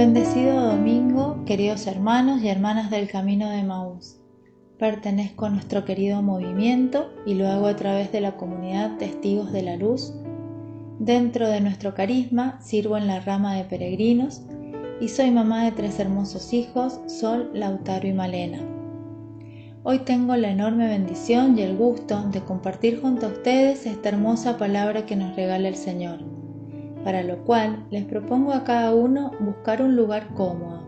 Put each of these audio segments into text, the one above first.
Bendecido domingo, queridos hermanos y hermanas del Camino de Emaús. Pertenezco a nuestro querido movimiento y lo hago a través de la comunidad Testigos de la Luz. Dentro de nuestro carisma sirvo en la rama de peregrinos y soy mamá de 3 hermosos hijos, Sol, Lautaro y Malena. Hoy tengo la enorme bendición y el gusto de compartir junto a ustedes esta hermosa palabra que nos regala el Señor, para lo cual les propongo a cada uno buscar un lugar cómodo,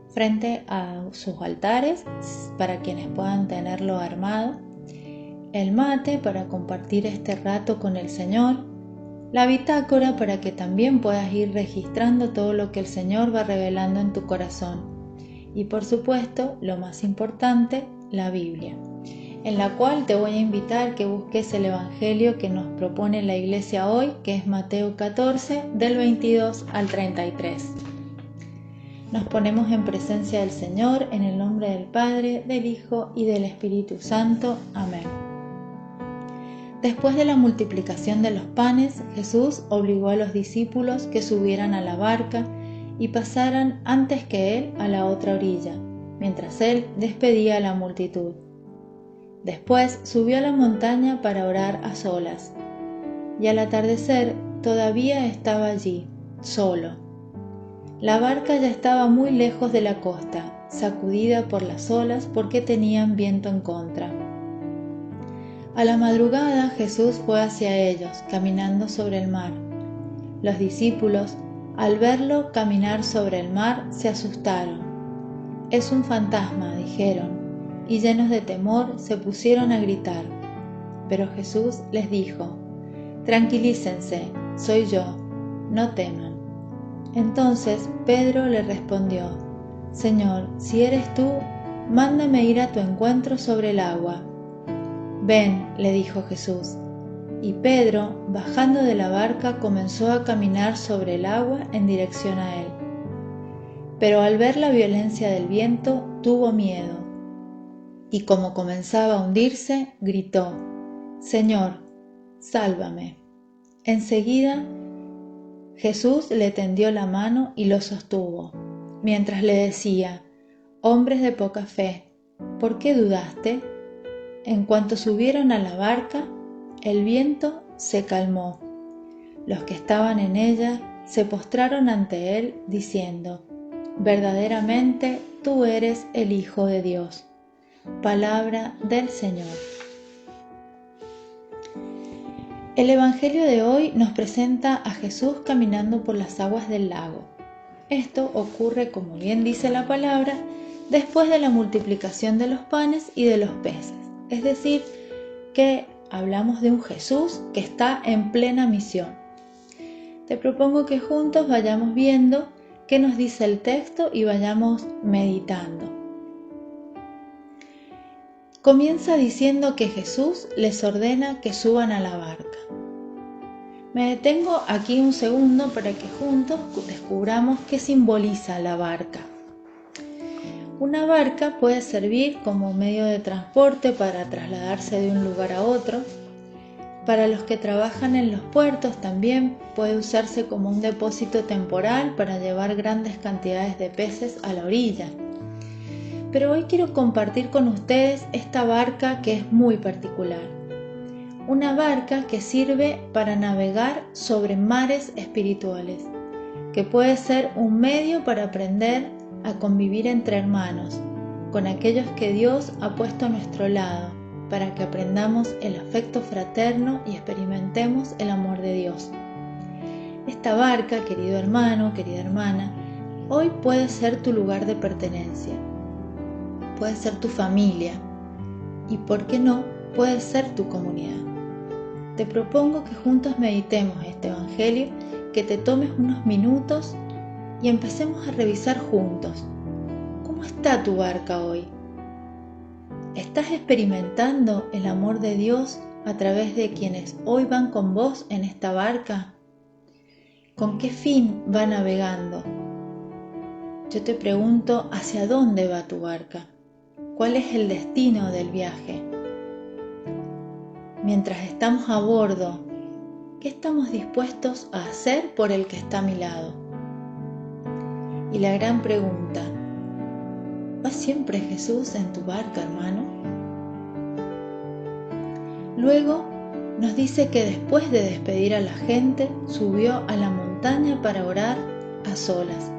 frente a sus altares, para quienes puedan tenerlo armado, el mate para compartir este rato con el Señor, la bitácora para que también puedas ir registrando todo lo que el Señor va revelando en tu corazón, y por supuesto, lo más importante, la Biblia, en la cual te voy a invitar que busques el Evangelio que nos propone la Iglesia hoy, que es Mateo 14, del 22 al 33. Nos ponemos en presencia del Señor, en el nombre del Padre, del Hijo y del Espíritu Santo. Amén. Después de la multiplicación de los panes, Jesús obligó a los discípulos que subieran a la barca y pasaran antes que Él a la otra orilla, mientras Él despedía a la multitud. Después subió a la montaña para orar a solas, y al atardecer todavía estaba allí, solo. La barca ya estaba muy lejos de la costa, sacudida por las olas porque tenían viento en contra. A la madrugada Jesús fue hacia ellos, caminando sobre el mar. Los discípulos, al verlo caminar sobre el mar, se asustaron. «Es un fantasma», dijeron, y llenos de temor se pusieron a gritar. Pero Jesús les dijo: «Tranquilícense, soy yo, no teman». Entonces Pedro le respondió: «Señor, si eres tú, mándame ir a tu encuentro sobre el agua». «Ven», le dijo Jesús. Y Pedro, bajando de la barca, comenzó a caminar sobre el agua en dirección a él. Pero al ver la violencia del viento, tuvo miedo, y como comenzaba a hundirse, gritó: «Señor, sálvame». Enseguida Jesús le tendió la mano y lo sostuvo, mientras le decía: «Hombres de poca fe, ¿por qué dudaste?». En cuanto subieron a la barca, el viento se calmó. Los que estaban en ella se postraron ante él, diciendo: «Verdaderamente tú eres el Hijo de Dios». Palabra del Señor. El Evangelio de hoy nos presenta a Jesús caminando por las aguas del lago. Esto ocurre, como bien dice la palabra, después de la multiplicación de los panes y de los peces. Es decir, que hablamos de un Jesús que está en plena misión. Te propongo que juntos vayamos viendo qué nos dice el texto y vayamos meditando. Comienza diciendo que Jesús les ordena que suban a la barca. Me detengo aquí un segundo para que juntos descubramos qué simboliza la barca. Una barca puede servir como medio de transporte para trasladarse de un lugar a otro. Para los que trabajan en los puertos también puede usarse como un depósito temporal para llevar grandes cantidades de peces a la orilla. Pero hoy quiero compartir con ustedes esta barca que es muy particular. Una barca que sirve para navegar sobre mares espirituales, que puede ser un medio para aprender a convivir entre hermanos, con aquellos que Dios ha puesto a nuestro lado, para que aprendamos el afecto fraterno y experimentemos el amor de Dios. Esta barca, querido hermano, querida hermana, hoy puede ser tu lugar de pertenencia, puede ser tu familia y, ¿por qué no?, puede ser tu comunidad. Te propongo que juntos meditemos este Evangelio, que te tomes unos minutos y empecemos a revisar juntos. ¿Cómo está tu barca hoy? ¿Estás experimentando el amor de Dios a través de quienes hoy van con vos en esta barca? ¿Con qué fin va navegando? Yo te pregunto, ¿hacia dónde va tu barca? ¿Cuál es el destino del viaje? Mientras estamos a bordo, ¿qué estamos dispuestos a hacer por el que está a mi lado? Y la gran pregunta: ¿va siempre Jesús en tu barca, hermano? Luego nos dice que después de despedir a la gente, subió a la montaña para orar a solas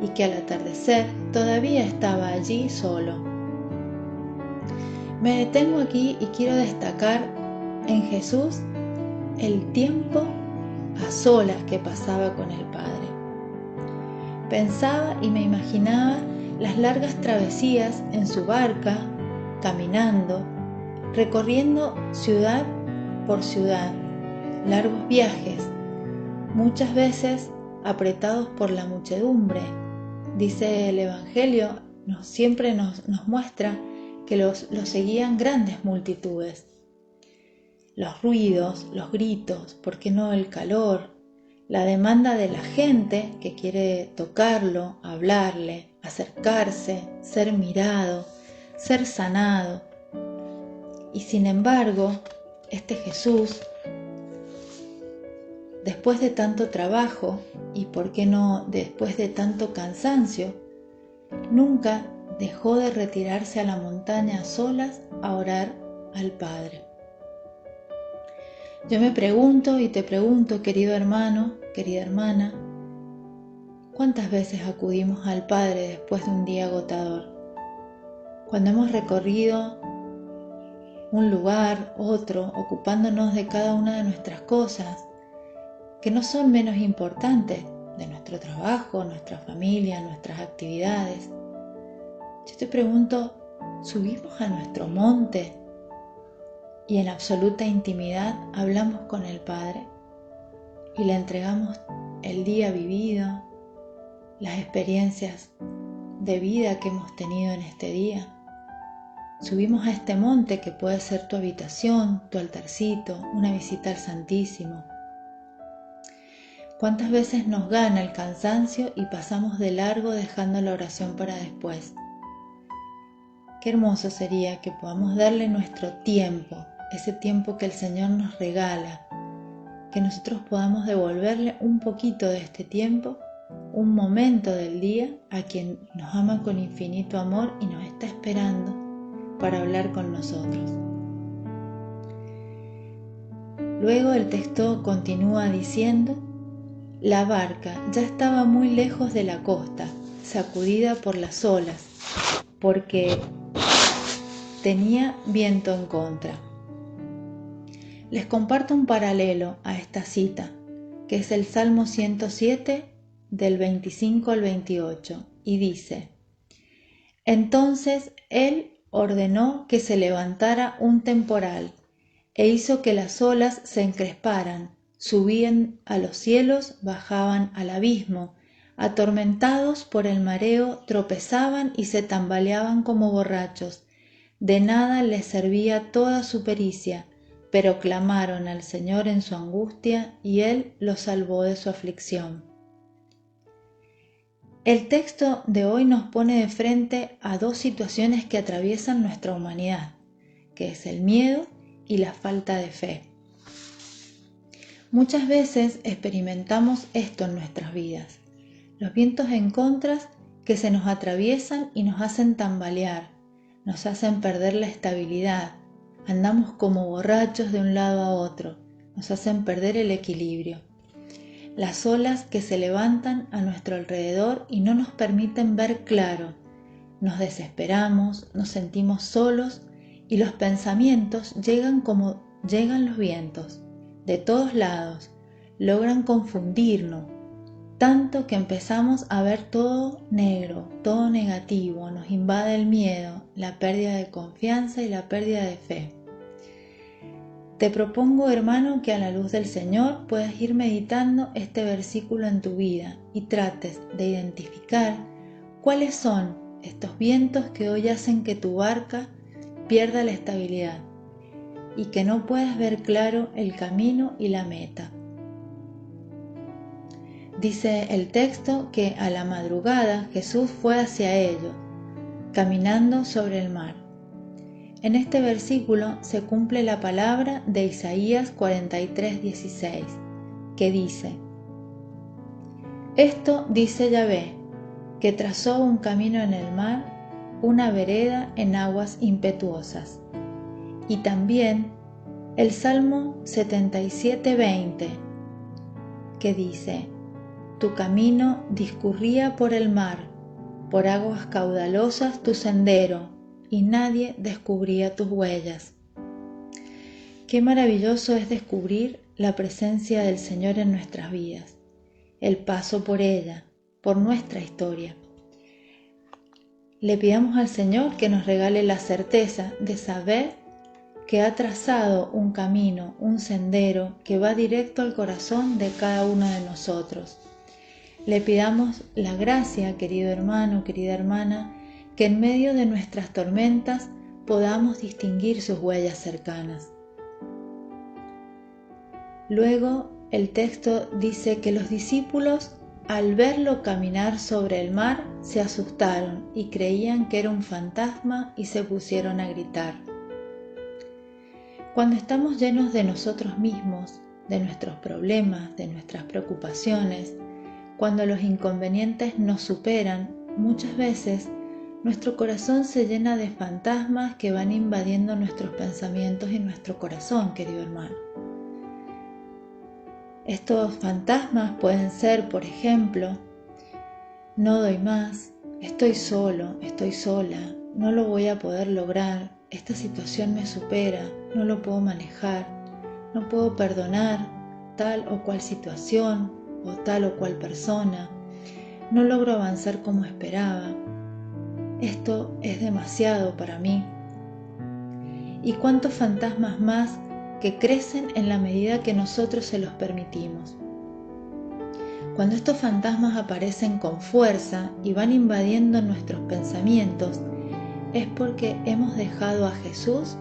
y que al atardecer todavía estaba allí solo. Me detengo aquí y quiero destacar en Jesús el tiempo a solas que pasaba con el Padre. Pensaba y me imaginaba las largas travesías en su barca, caminando, recorriendo ciudad por ciudad, largos viajes, muchas veces apretados por la muchedumbre. Dice el Evangelio, siempre nos muestra que los seguían grandes multitudes. Los ruidos, los gritos, ¿por qué no el calor? La demanda de la gente que quiere tocarlo, hablarle, acercarse, ser mirado, ser sanado. Y sin embargo, este Jesús, después de tanto trabajo y por qué no después de tanto cansancio, nunca dejó de retirarse a la montaña a solas a orar al Padre. Yo me pregunto y te pregunto, querido hermano, querida hermana, ¿cuántas veces acudimos al Padre después de un día agotador? Cuando hemos recorrido un lugar, otro, ocupándonos de cada una de nuestras cosas, que no son menos importantes, de nuestro trabajo, nuestra familia, nuestras actividades. Yo te pregunto, ¿subimos a nuestro monte y en absoluta intimidad hablamos con el Padre y le entregamos el día vivido, las experiencias de vida que hemos tenido en este día? Subimos a este monte que puede ser tu habitación, tu altarcito, una visita al Santísimo. ¿Cuántas veces nos gana el cansancio y pasamos de largo dejando la oración para después? Qué hermoso sería que podamos darle nuestro tiempo, ese tiempo que el Señor nos regala, que nosotros podamos devolverle un poquito de este tiempo, un momento del día a quien nos ama con infinito amor y nos está esperando para hablar con nosotros. Luego el texto continúa diciendo: la barca ya estaba muy lejos de la costa, sacudida por las olas, porque tenía viento en contra. Les comparto un paralelo a esta cita, que es el Salmo 107, del 25 al 28, y dice: entonces él ordenó que se levantara un temporal, e hizo que las olas se encresparan, subían a los cielos, bajaban al abismo, atormentados por el mareo, tropezaban y se tambaleaban como borrachos. De nada les servía toda su pericia, pero clamaron al Señor en su angustia, y Él los salvó de su aflicción. El texto de hoy nos pone de frente a dos situaciones que atraviesan nuestra humanidad, que es el miedo y la falta de fe. Muchas veces experimentamos esto en nuestras vidas, los vientos en contra que se nos atraviesan y nos hacen tambalear, nos hacen perder la estabilidad, andamos como borrachos de un lado a otro, nos hacen perder el equilibrio. Las olas que se levantan a nuestro alrededor y no nos permiten ver claro, nos desesperamos, nos sentimos solos y los pensamientos llegan como llegan los vientos, de todos lados, logran confundirnos, tanto que empezamos a ver todo negro, todo negativo, nos invade el miedo, la pérdida de confianza y la pérdida de fe. Te propongo, hermano, que a la luz del Señor puedas ir meditando este versículo en tu vida y trates de identificar cuáles son estos vientos que hoy hacen que tu barca pierda la estabilidad y que no puedas ver claro el camino y la meta. Dice el texto que a la madrugada Jesús fue hacia ellos, caminando sobre el mar. En este versículo se cumple la palabra de Isaías 43:16, que dice: esto dice Yahvé, que trazó un camino en el mar, una vereda en aguas impetuosas. Y también el Salmo 77:20, que dice: tu camino discurría por el mar, por aguas caudalosas tu sendero, y nadie descubría tus huellas. Qué maravilloso es descubrir la presencia del Señor en nuestras vidas, el paso por ella, por nuestra historia. Le pidamos al Señor que nos regale la certeza de saber que ha trazado un camino, un sendero que va directo al corazón de cada uno de nosotros. Le pidamos la gracia, querido hermano, querida hermana, que en medio de nuestras tormentas podamos distinguir sus huellas cercanas. Luego el texto dice que los discípulos, al verlo caminar sobre el mar, se asustaron y creían que era un fantasma y se pusieron a gritar. Cuando estamos llenos de nosotros mismos, de nuestros problemas, de nuestras preocupaciones, cuando los inconvenientes nos superan, muchas veces nuestro corazón se llena de fantasmas que van invadiendo nuestros pensamientos y nuestro corazón, querido hermano. Estos fantasmas pueden ser, por ejemplo, no doy más, estoy solo, estoy sola, no lo voy a poder lograr, esta situación me supera, no lo puedo manejar, no puedo perdonar tal o cual situación o tal o cual persona, no logro avanzar como esperaba, esto es demasiado para mí. ¿Y cuántos fantasmas más que crecen en la medida que nosotros se los permitimos? Cuando estos fantasmas aparecen con fuerza y van invadiendo nuestros pensamientos, es porque hemos dejado a Jesús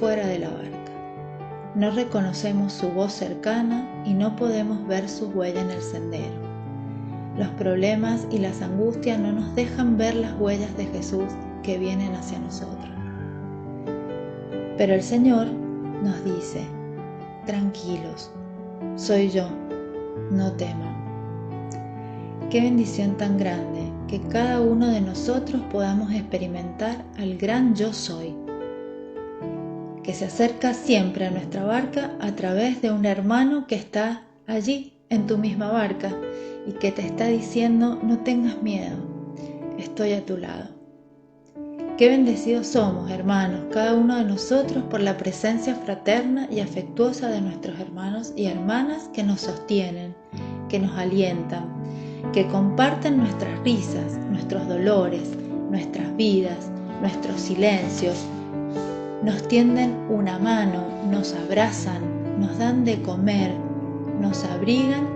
fuera de la barca. No reconocemos su voz cercana y no podemos ver su huella en el sendero. Los problemas y las angustias no nos dejan ver las huellas de Jesús que vienen hacia nosotros. Pero el Señor nos dice: tranquilos, soy yo, no teman. Qué bendición tan grande que cada uno de nosotros podamos experimentar al gran yo soy, que se acerca siempre a nuestra barca a través de un hermano que está allí en tu misma barca y que te está diciendo: no tengas miedo, estoy a tu lado. Qué bendecidos somos, hermanos, cada uno de nosotros, por la presencia fraterna y afectuosa de nuestros hermanos y hermanas que nos sostienen, que nos alientan, que comparten nuestras risas, nuestros dolores, nuestras vidas, nuestros silencios, nos tienden una mano, nos abrazan, nos dan de comer, nos abrigan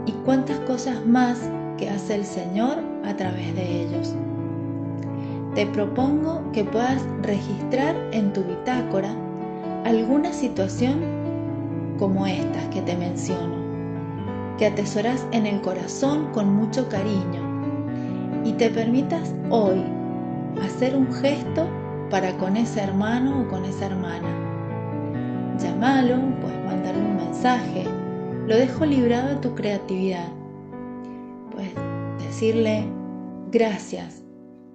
y cuántas cosas más que hace el Señor a través de ellos. Te propongo que puedas registrar en tu bitácora alguna situación como estas que te menciono, que atesoras en el corazón con mucho cariño y te permitas hoy hacer un gesto para con ese hermano o con esa hermana. Llámalo, puedes mandarle un mensaje, lo dejo librado a tu creatividad. Puedes decirle: gracias,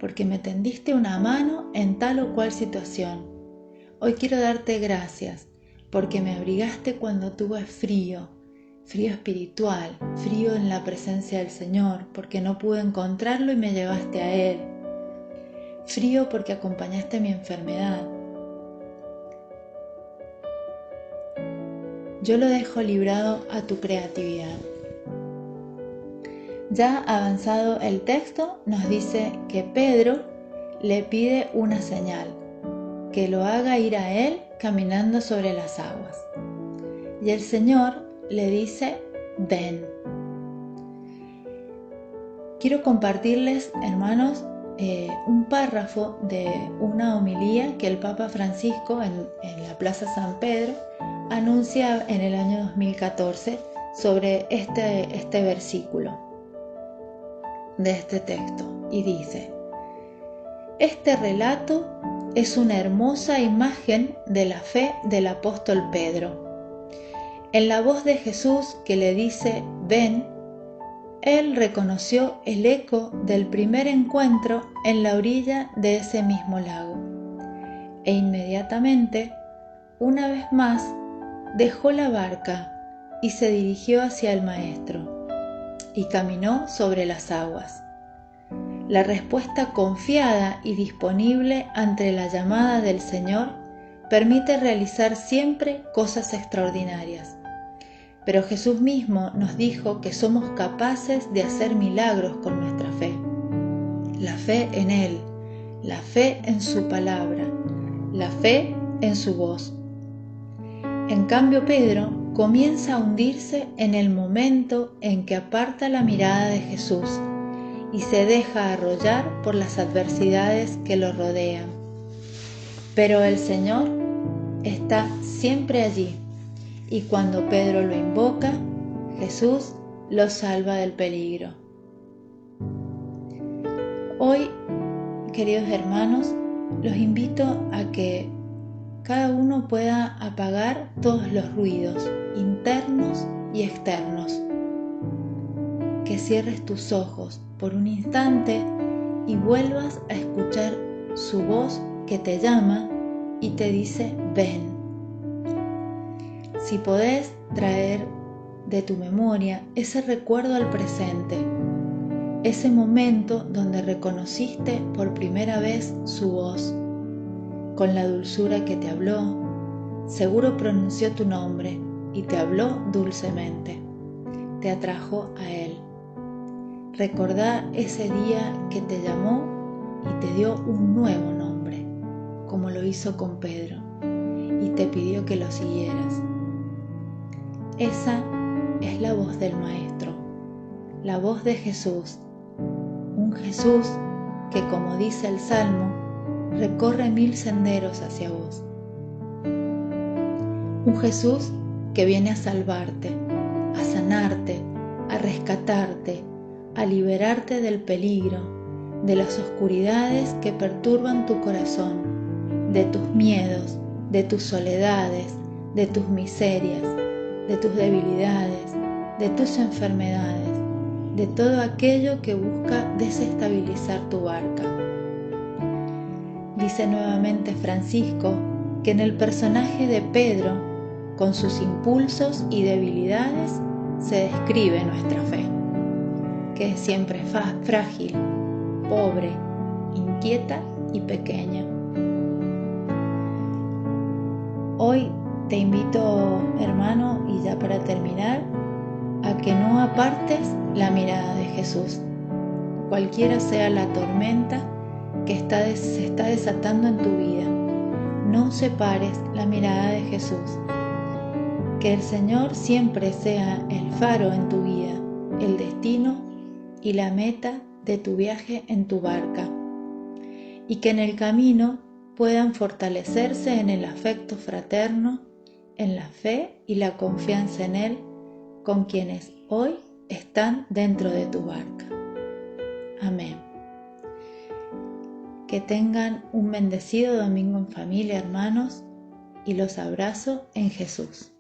porque me tendiste una mano en tal o cual situación. Hoy quiero darte gracias, porque me abrigaste cuando tuve frío espiritual, frío en la presencia del Señor, porque no pude encontrarlo y me llevaste a Él. Frío porque acompañaste mi enfermedad. Yo lo dejo librado a tu creatividad. Ya avanzado el texto, nos dice que Pedro le pide una señal, que lo haga ir a él caminando sobre las aguas. Y el Señor le dice: ven. Quiero compartirles, hermanos, un párrafo de una homilía que el Papa Francisco en la Plaza San Pedro anuncia en el año 2014 sobre este versículo de este texto, y dice: este relato es una hermosa imagen de la fe del apóstol Pedro. En la voz de Jesús que le dice: ven, él reconoció el eco del primer encuentro en la orilla de ese mismo lago, e inmediatamente, una vez más, dejó la barca y se dirigió hacia el Maestro, y caminó sobre las aguas. La respuesta confiada y disponible ante la llamada del Señor permite realizar siempre cosas extraordinarias. Pero Jesús mismo nos dijo que somos capaces de hacer milagros con nuestra fe. La fe en Él, la fe en su palabra, la fe en su voz. En cambio, Pedro comienza a hundirse en el momento en que aparta la mirada de Jesús y se deja arrollar por las adversidades que lo rodean. Pero el Señor está siempre allí, y cuando Pedro lo invoca, Jesús lo salva del peligro. Hoy, queridos hermanos, los invito a que cada uno pueda apagar todos los ruidos internos y externos. Que cierres tus ojos por un instante y vuelvas a escuchar su voz que te llama y te dice: ven. Si podés traer de tu memoria ese recuerdo al presente, ese momento donde reconociste por primera vez su voz, con la dulzura que te habló, seguro pronunció tu nombre y te habló dulcemente, te atrajo a Él. Recordá ese día que te llamó y te dio un nuevo nombre, como lo hizo con Pedro, y te pidió que lo siguieras. Esa es la voz del Maestro, la voz de Jesús, un Jesús que, como dice el Salmo, recorre 1000 senderos hacia vos. Un Jesús que viene a salvarte, a sanarte, a rescatarte, a liberarte del peligro, de las oscuridades que perturban tu corazón, de tus miedos, de tus soledades, de tus miserias, de tus debilidades, de tus enfermedades, de todo aquello que busca desestabilizar tu barca. Dice nuevamente Francisco que en el personaje de Pedro, con sus impulsos y debilidades, se describe nuestra fe, que es siempre frágil, pobre, inquieta y pequeña. Hoy te invito, hermano, y ya para terminar, a que no apartes la mirada de Jesús, cualquiera sea la tormenta que se está desatando en tu vida. No separes la mirada de Jesús. Que el Señor siempre sea el faro en tu vida, el destino y la meta de tu viaje en tu barca, y que en el camino puedan fortalecerse en el afecto fraterno, en la fe y la confianza en Él, con quienes hoy están dentro de tu barca. Amén. Que tengan un bendecido domingo en familia, hermanos, y los abrazo en Jesús.